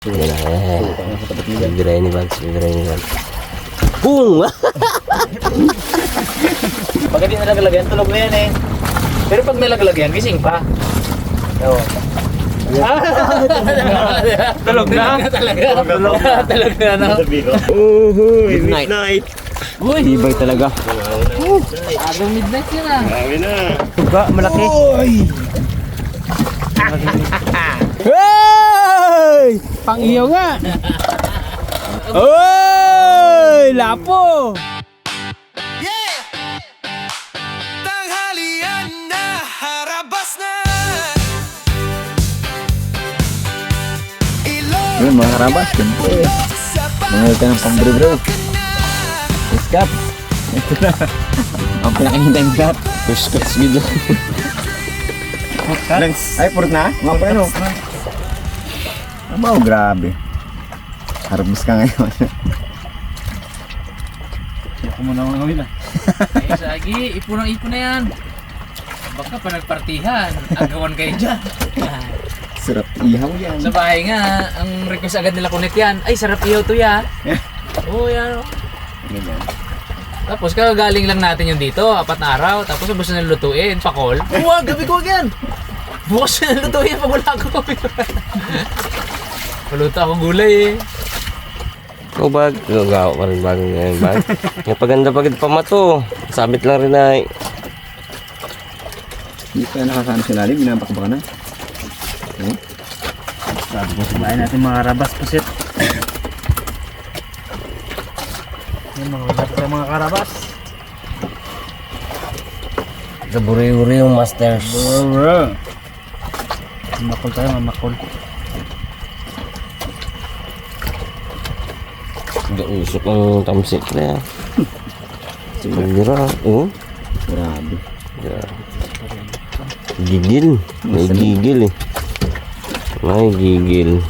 Bibirahin ni Bags, bibirahin ni Bags. Boom! Pag hindi nalagalagyan, tulog na yan eh. Pero pag nalagalagyan, gising pa. Oo. Tulog na? Talaga. Tulog na, no? Uhuy, midnight. Uy! Ibay talaga. Agang midnight yun ah. Marami na. Tuga, malaki. Hey! Pang-iyaw nga! Oy! Lapo! Tanghalian na, harabas na. Yun mga karabas, siyempre. Mga ka ng pambrew-brew. Iskap. Ito na. Ang pinakahintay mo kat. Push-cuts gitu. Ay, purot na? Mga pa ano? Abaw, grabe. Harvest ka ngayon. Ako muna mga gawin ah. Eh, Sagi, ipon na yan. Baka pa nagpartihan. Agawan kayo dyan. Sarap ihaw yan. Sa bahay nga, ang request agad nila connect yan. Ay, sarap ihaw to ya. Oo, yan. Ganyan. Tapos kagagaling lang natin yung dito, 4 na araw. Tapos ubos na lutuin, pakol. Huwag, gabi ko again. Bukas na lutuin pag wala ko. Paluto ako gulay eh. Ikaw Bag, gagawa pa rin bagong ngayon Bag. Yung paganda pagod pa mato. Sabit lang rin ay. Hindi ka nakakano sa lalim, binapak ba ka na? Sabi ko sumain natin mga karabas pusit. Yung mga karabas sa mga karabas. Gaburi-uri yung masters. Mamakol tayo, mamakol. Usok ang tamsik na yan. Sigura, oh. Grabe. Gigil. May gigil eh. May gigil.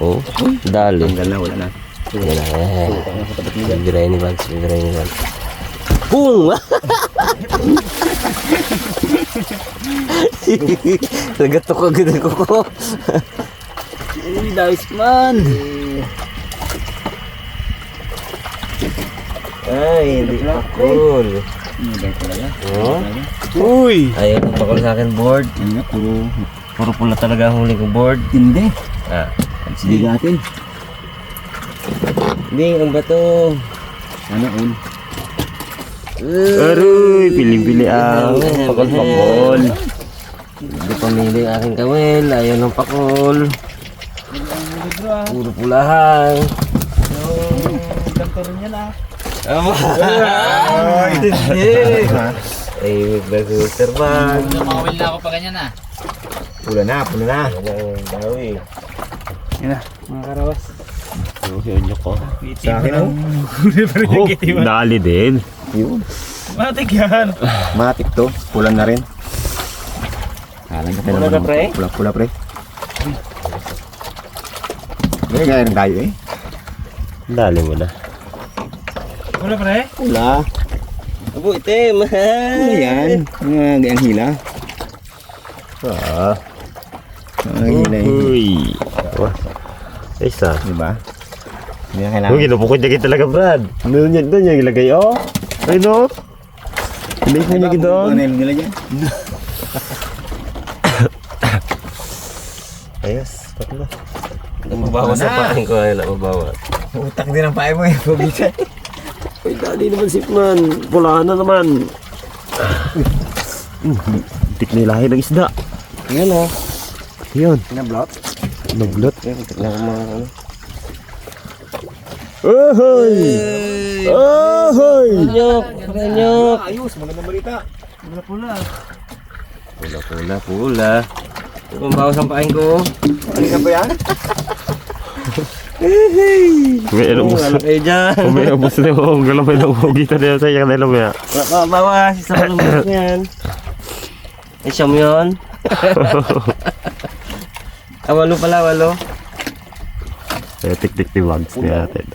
Oh, dali. Tanggal na, wala na. Yan na. Bibirahin ni Bags, bibirahin ni Bags. Boom! Nagatok agad ako ko. Uy, dawis man! Ay, hindi pa cool. Hindi talaga. Oh? Uy! Ayaw kong pakul sa akin board. Ano nga, Puro pula talaga ang huli ko board. hindi. Ah. Sige natin. Hindi, ang bato. Sana all. Aroy, piling-pili ang pakul-pakul. Hindi pamili ang aking kawel. Ayaw ng pakul. Puro pulahan. Ganto rin yan ah. Ay, mag-bag-hooter bag. Namawil na ako pa ganyan ah. Pula na, pula na. Wala ang dawi. Yan na, mga karabas. Sa akin oh. Dali din. Yun. Matik yan. Matik to. Pula na rin. Kalang ka Pula na, pre? Pula pre. May gaya ng dayo eh. Dali mo na. Wala pre? Pula. Abo, itim. Ano yan? Mga gayang hila. Ah. Mga hila eh. Uy. Isa. Diba? Hindi na Uy, kailangan. ginupukod niya kita talaga, Brad. Doon niya ilagay, oh. Ay, no? Ilagay mo niya doon. Ano nila dyan? Ayos. Tatlo. Mabawa sa pain ko. Ay, mabawa. Utak din ang pae mo eh. Pabitan. Ay, dali naman sipman. Pulahan na naman. Tik na ilahi ng isda. Yan o. Yun. Pinablot? Naglot. Tignan ko mga ano. Ahoy! Ahoy! Nyok! Nyok! Ayos, magandang balita. Pula-pula. Pula. Ito mabawa sa pain ko. Ano ka ba yan? May Oh, ubos. ano kayo dyan? May ubos na yung galamay ng hugitan niya sa iyang nila maya. Mabawa. Isa ko lang bukas yan. Ay, siyam yun. Walo pala, walo. Eh, tik-tik ni Wags niya natin.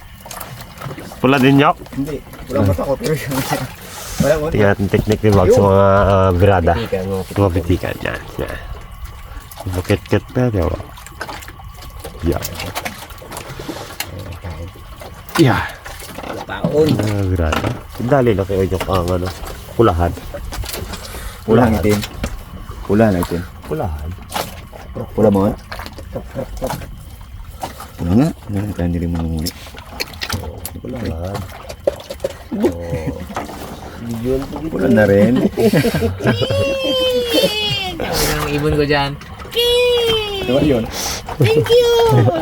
Pula din, Nyok. Hindi. Wala pa ako pero wala mo. Tingnan natin teknik ni Wags sa mga birada. Tika, no? Mga bitikan. Yan. Yan. Bukit-kit na, di ba? Yan. Yeah. Taon. Grabe. Dali na kayo yung pang ano. Pulahan. Pula itim. Pula na itim. Pulahan. Pula mo? Pula nga. Ano kaya hindi mo nanguli? Pulahan. Pula na rin. Sabi ng ibon ko dyan. Diba yun?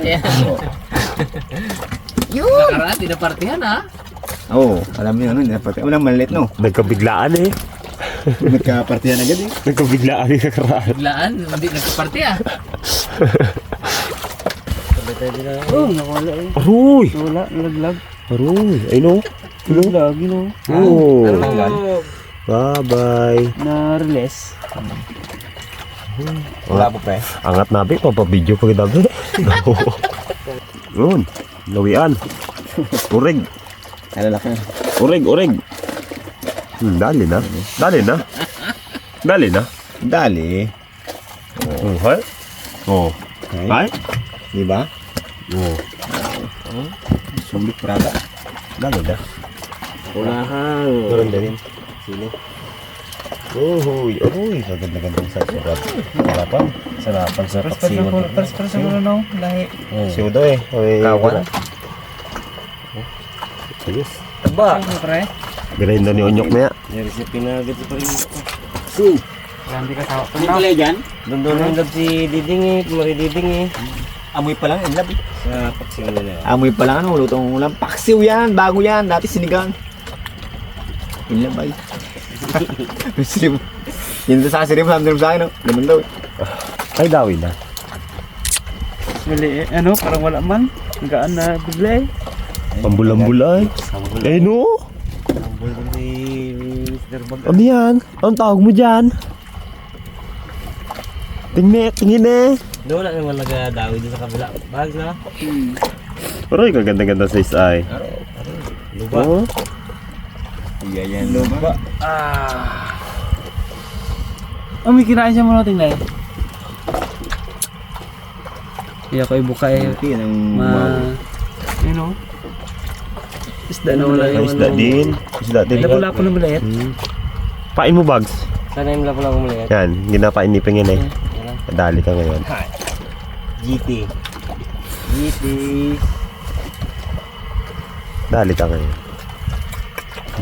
Ayan. Nakaraan, dinapartihan ha. Oo, alam mo yun, ano, walang maliit no. Nagkabiglaan eh. Nagkapartihan agad eh. Nagkabiglaan eh kakaraan. Biglaan, hindi nagkaparti ah. Aroy! Wala, nalaglag. Aroy! Ay no? Nalaglag, Oo. Ano? Bye-bye. Na-release. Wala po pre. Angat nabi, papabidyo pa kita be. Yun. Lawian. Urig. Ano laki na. Urig. Dali na. Dali na. Dali na. Dali. Hay? Oh. Hay? Di ba? Oh. Sulit prada. Dali na. Pulahan. Meron din. Sino? Uy, ganda-ganda sa sarap. Sarapan sa paksiwan. Pers no, lahi. Siudo eh. Kawan. Ayos. Aba. Pre, Ganahin ni Onyok na ya. May recipe na agad pa rin. hindi ka tawa. Hindi pala dyan? Doon ang lab si Diding eh. Mari Diding eh. Amoy pa lang, inlab. Sa paksiwan nila. Amoy pa lang, ano, lutong ulam. Paksiw yan, bago yan. Dati sinigang. Inlab ay. Slim. Yun sa sirim, sabi sa akin, no? Ganun daw eh. Ay, dawi na. Mali eh. Ano? Parang wala man. Hanggaan na bigla eh. Pambulambulay. Eh no? Ambul ko si Mr. Bag. Ano yan? Anong tawag mo dyan? Tingin eh. Doon wala naman nagadawi doon sa kabila. Bag na. Aroy, kaganda-ganda sa isay. Luba. Oh. Iya yan. Luba. Oh, may kinain siya muna tingnan. Iya ko ibuka eh. Okay, ng You know? Isda na wala Ay, yung isda din. Isda din. Lapo-lapo na maliit. Pain mo, Bags. Sana yung lapo-lapo maliit. Yan, ginapain ni Pingin eh. Dali ka ngayon. GT. Dali ka ngayon.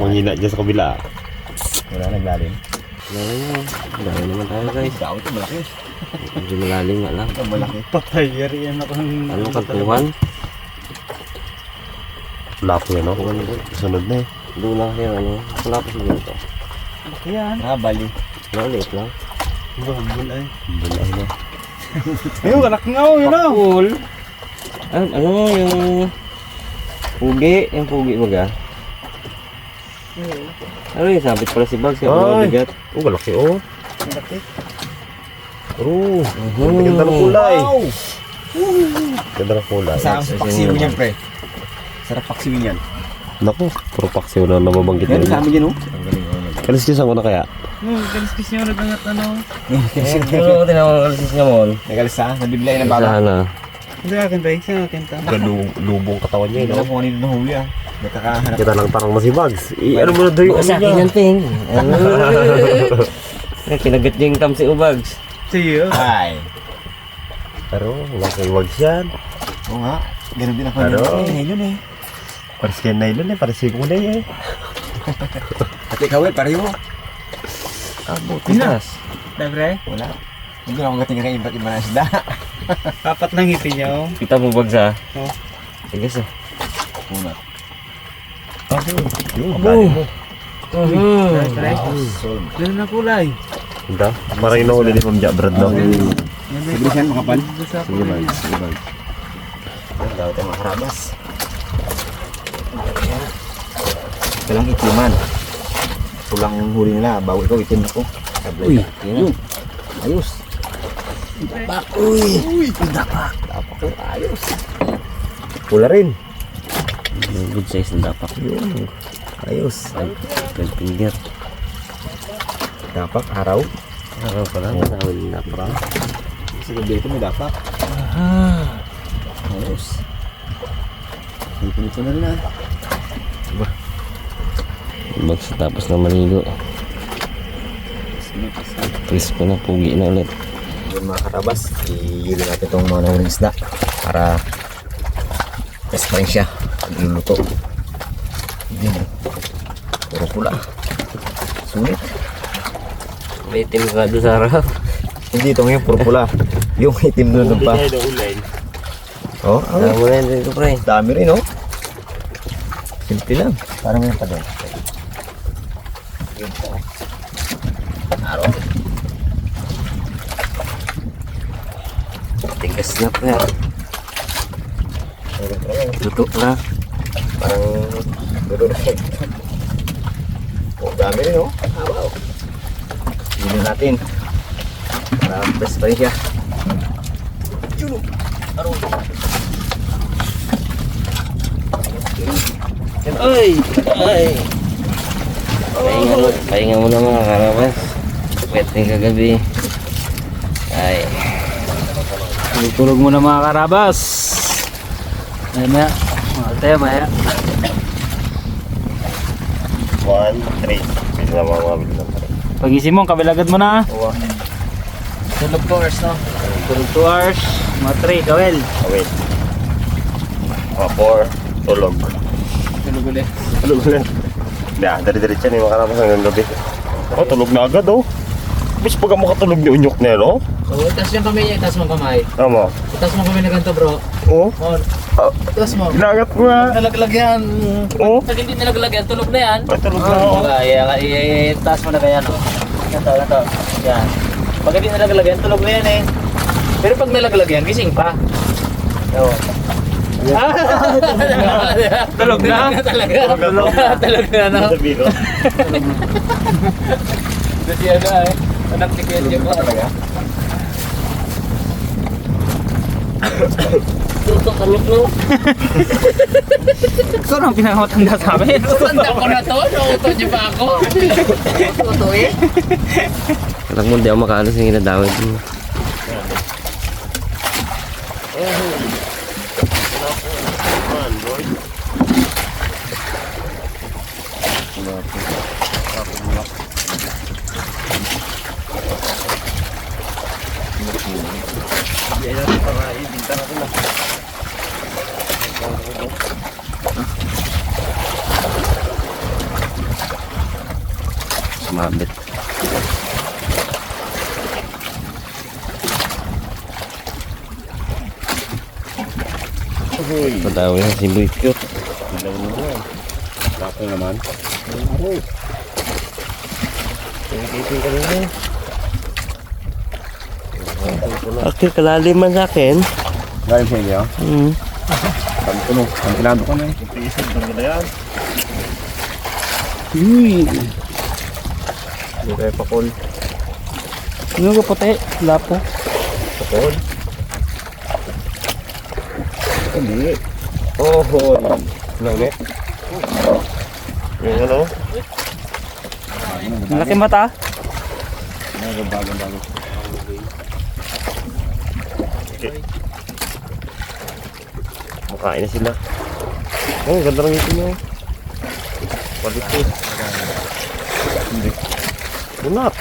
Mangina dyan sa kabila. wala naglalim. Dami naman tayo guys. Daw ito malaki. Medyo malalim nga lang. Ito malaki. Patay, yari yan ako. Anong kantuhan? Lapo yan, no? Sunod na eh. Doon lang yung ano. Wala pa siguro ito. Bali. Maliit lang. Bulay na. Ayun, kalakngaw, yun o. Cool. Ano yung pugi? Yung pugi baga? Ano yung sabit pala si Bags? Yung mga Ay! bigat. Oh, malaki oh. Malaki. Oh, ganda ng kulay. Ganda ng kulay. Sa paksiwin yan, pre. Sarap paksiwin yan. Naku, puro paksiw na nababanggit Yan, nila. sa amin yan, oh. Kaliskisan ko na kaya? Kaliskis niyo nagangat ano. Ano tinawag kaliskis niya mo? Nagalisa, nabigla yun ang baba. Sana. Hindi akin ba? Saan akin ta? Lubong katawan niya, Hindi no? alam kung ano yung nahuli, ah. Nagkakahanap. Kita lang tanong mo si Bugs. Ano mo na doon yung Sa ano akin niya? yan, Ping. Kinagat niya yung tamsi ubags. Siyo. Ay. Pero, laki Bugs yan. Oo nga. Ganun din ako. Ano? Yun eh. Pares kaya nylon eh, pares ko na eh. At ikaw eh, pareho. Tinas. Dabre? Wala. Hindi na akong gating kayo iba't iba na isda. Apat lang ngipin niya oh. Kita mo Bugs ha? Oo. Sige sa. Una. Yung dali mo. Dabre? Ganun na kulay. Hindi. Parang yung nahuli ni Ma'am Jabrad na. Sige siya, makapal. Gusto Sige, bag. Sige, bag. Yan, daw tayo makarabas. Ito lang itiman. Ito lang yung huli nila. Bago ikaw, itim ako. Uy, Yun. Ayos. Dapak. Uy. Dapak. Dapak. Ayos. Pula rin. good size ng dapak. Yun. Ayos. Finger. Dapak, araw. Araw pala, manawin ng dapak. Sa gabi ito may dapak. Ayos. Ito na rin ah. Bags tapos na maligo. Crisp na, pugi na ulit. Yung mga karabas, ihilo natin itong mga nahuling isda para test pa rin siya pag iluluto. Yan. Puro pula. Sulit. May itim ka doon sa harap. Hindi ito ngayon puro pula. Yung itim doon pa. Oh, Tama na yun dito, pre. dami rin oh. Simple lang. Parang ngayon pa doon. Araw. Tigas na, pre. Luto na. Parang dulo na siya. Oh, dami rin oh. Wow. Hilo natin. Para best pa rin siya. Ay! Ay! Pahinga muna mga karabas. Pwede kagabi. Ay. Tulog muna mga karabas. Maya. Tayo maya. 1, 3. Pwede na mga mabili lang pa rin. Pagising mo, kabilagad mo na. Tulog 2 hours, no? Tulog 2 hours. Mga 3, kawel. Oh, wait. Mga 4. Tulog. Tulog ulit. Tulog ulit. Dari-diretso yan yung mga karabas hanggang gabi. Oh, tulog na agad oh. Bis pag mo katulog ni unyok na yun oh. Oo, taas yung kamay niya, taas mo kamay. Tama. Taas mo kamay na ganito, bro. Oh. On. Taas mo. Ginagat ko nga. Nalaglag yan. Oh. Pag hindi nalaglag yan, tulog na yan. Ay, tulog na oh. Taas mo na kaya, no? Ganito. Yan. Pag hindi nalaglag yan, tulog na yan eh. Pero pag nalaglag yan, gising pa. Oo. Tulog na? Talaga. Tulog na, no? Sabi ko. Kasi ano eh. Anak ni Kuya ko talaga. Tulog no. Ito ang pinakamatanda sa amin. Tanda ko na to. Nauto niyo pa ako. Nauto eh. Alam mo, di ako makaalis yung ginadawit mo. Sumabit. Padawi na si Boy Cute. Lako naman. Akil kalaliman sa akin. Galing sa inyo? Sabi ko no. Ang pinado ko na eh. Tiisip ng gila yan. Hindi kayo pakol. Ano ka puti? Lapo. Pakol. Hindi. Oh, Langit. Yung ano? Malaki mata. Bago-bago. Makain na sila. Oh, ganda ng ngipin nyo. Quality. Hindi. Bunat.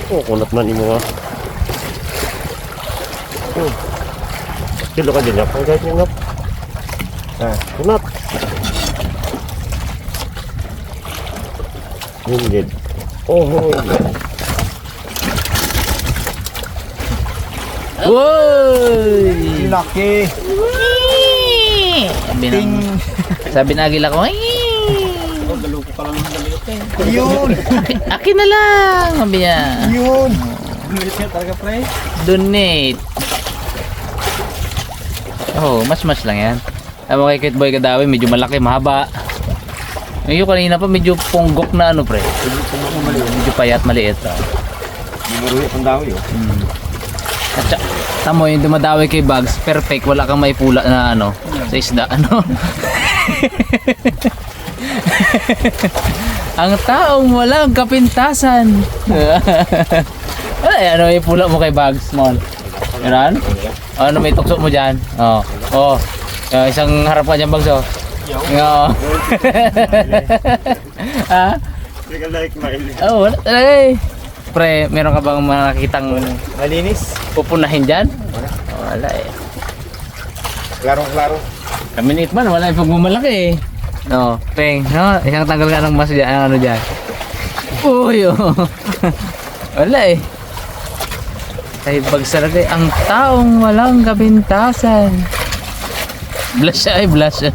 Oh, kunat man yung mga. Oh. Kilo ka din, ang kahit yung ngap. Kunat. Hindi. Oh, Woy! Laki. Sabi na agila ko, Yun. akin na lang, sabi niya. Yun. Donate. Oh, mas lang yan. Ang mga Kit Boy Kadawi, medyo malaki, mahaba. Yung kanina pa medyo punggok na ano pre. Medyo payat, maliit. Maruhi ang dawi oh. At tamo yung dumadawi kay Bugs, perfect, wala kang may pula na ano, sa isda, ano. Ang taong walang kapintasan. Ay, ano yung pula mo kay Bugs, Small? Meron? Ano may tukso mo dyan? Oo. Oh. Isang harap ka dyan, Bagso. Oo. Ha? Hindi ka like Miley. Oo, wala talaga eh. Pre, meron ka bang makakitang Malinis. pupunahin dyan? Wala eh. Klarong-klaro. Kami ni Itman, wala yung pagmamalaki eh. No, Peng, no? Isang tanggal ka ng mas dyan, ano dyan. Uy, oh. Wala eh. Ay, bagsarag eh. Ang taong walang kabintasan. Blush siya eh, blush.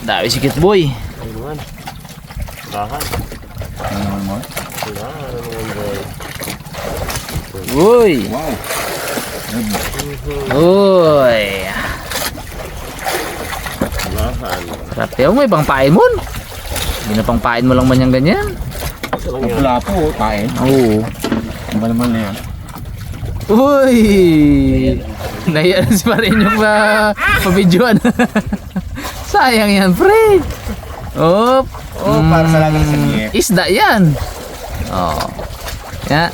Dami si Kit Boy. Ayun. Lahan. Uy. Uy. Lahan. Sarap yun, may pangpain mo. Hindi na pangpain mo lang man yung ganyan. Wala po, kain. Oo. Ang ba naman na yan? Uy! Naiyan si Parin yung pa-videoan. Sayang yan, pre. Op. Para sa lagang sa ngip. Isda yan. Oh. Ya.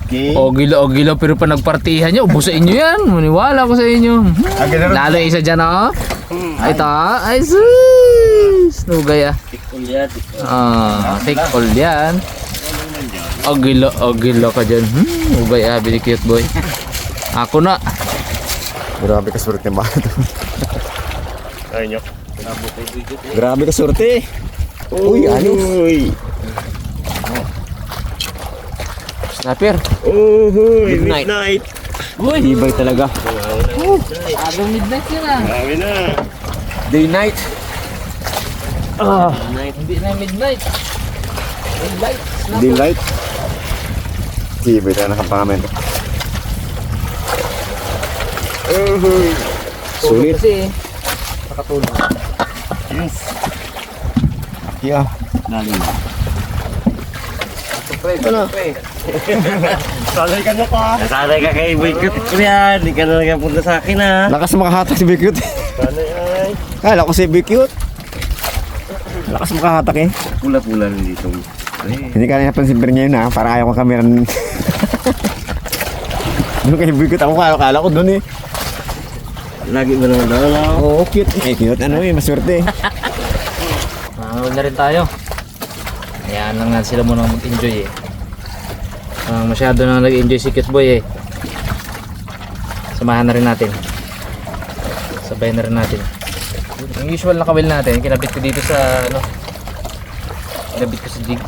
Okay. Ogilo, pero pa nagpartihan nyo, ubusain nyo yan. Maniwala ko sa inyo. Lalo yung isa dyan, oh. Ito, ay sus. Nugay, ah. Tikol yan. Ogilo ka dyan. Ugay, ah, bili cute boy. Ako na. Grabe ka surte ba? Ayun. Grabe ka surte. Uy, ayos. Uy. Snapper. Uy, midnight. Uy! Ibay talaga. Agong midnight yun, ah. Grabe na. Day night. Hindi na midnight. Midnight. Daylight. Ibay talaga nakapangamento. Sulit. Kasi, Yes. Yeah. Lalim. Sanay ka na pa. Nasanay ka kay Boykot ko yan. Hindi ka na nagpunta sa akin ha. Lakas makahatak si Bicute. Sanay ay. Kala ko si Bicute. Lakas makahatak eh. Pula-pula na dito. Hindi ka napansin niya yun ha. Parang ayaw ko kameran. Doon kay Bicute ako kala ko doon eh. Lagi ba naman daw? Oo, cute. Eh, cute. Ano eh, maswerte. na rin tayo. Ayan lang nga sila muna mag-enjoy eh. Masyado na nag-enjoy si Cute Boy eh. Samahan na rin natin. Sabay na rin natin. Yung usual na kawil natin, kinabit ko dito sa ano. Kinabit ko sa jig.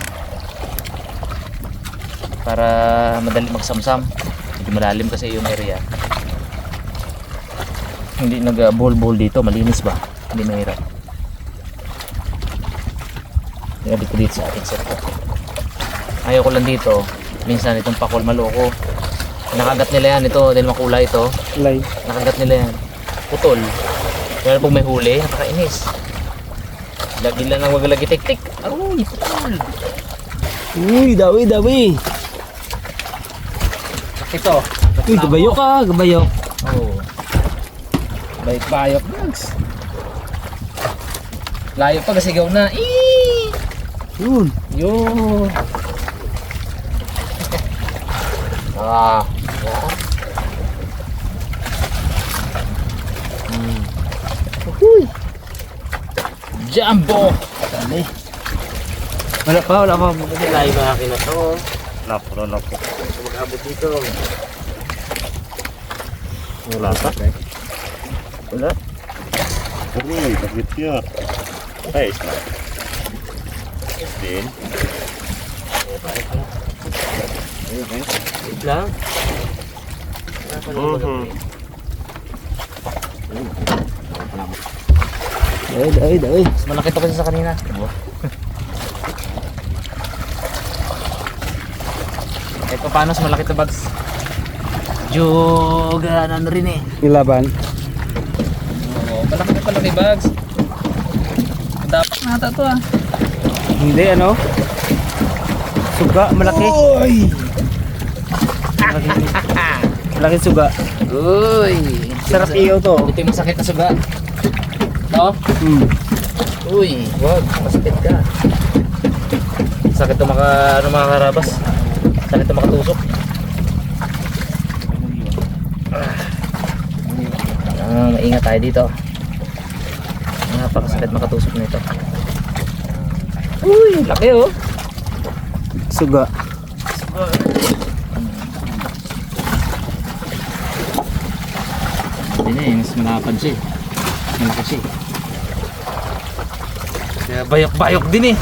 Para madali magsamsam. Hindi malalim kasi yung area. Hindi nag-bowl dito, malinis ba? Hindi mahirap. Kinabit ko dito sa ating setup. Ayaw ko lang dito. Minsan itong pakol maloko. Nakagat nila yan ito dahil makulay ito. Nakagat nila yan. Putol. Pero pag may huli, nakakainis. Lagi lang ang magalagi tik-tik. Aroy, putol. Uy, dawi. Ito. Uy, gabayok ka, gabayok. Oo. Bayok vlogs. Layo pa kasi gaw na. Yun. Yun. Jumbo. Wala pa. Layo ba akin na to? Lapo. Mag-abot dito. Wala pa. Wala. Uy, bagit yun. Ay, isla. Din. Wait lang. Dawi. Mas malaki to kasi sa kanina. Kahit pa paano, mas malaki to bags. Joga na rin eh. Ilaban. Oo, palaki bags. Dapat na ata to ah. Hindi, ano? Suga, malaki. Uy! Malaki suga. Uy! Sarap iyo to. Ito yung masakit na suga. No? Uy! Wag, masakit ka. Sakit to makakarabas. Sakit to makatusok. Ingat tayo dito. Napakasakit makatusok nito. Uy, laki oh. Suga. Hindi na eh, mas malapad siya eh. Malaki siya eh. Kaya bayok-bayok din eh.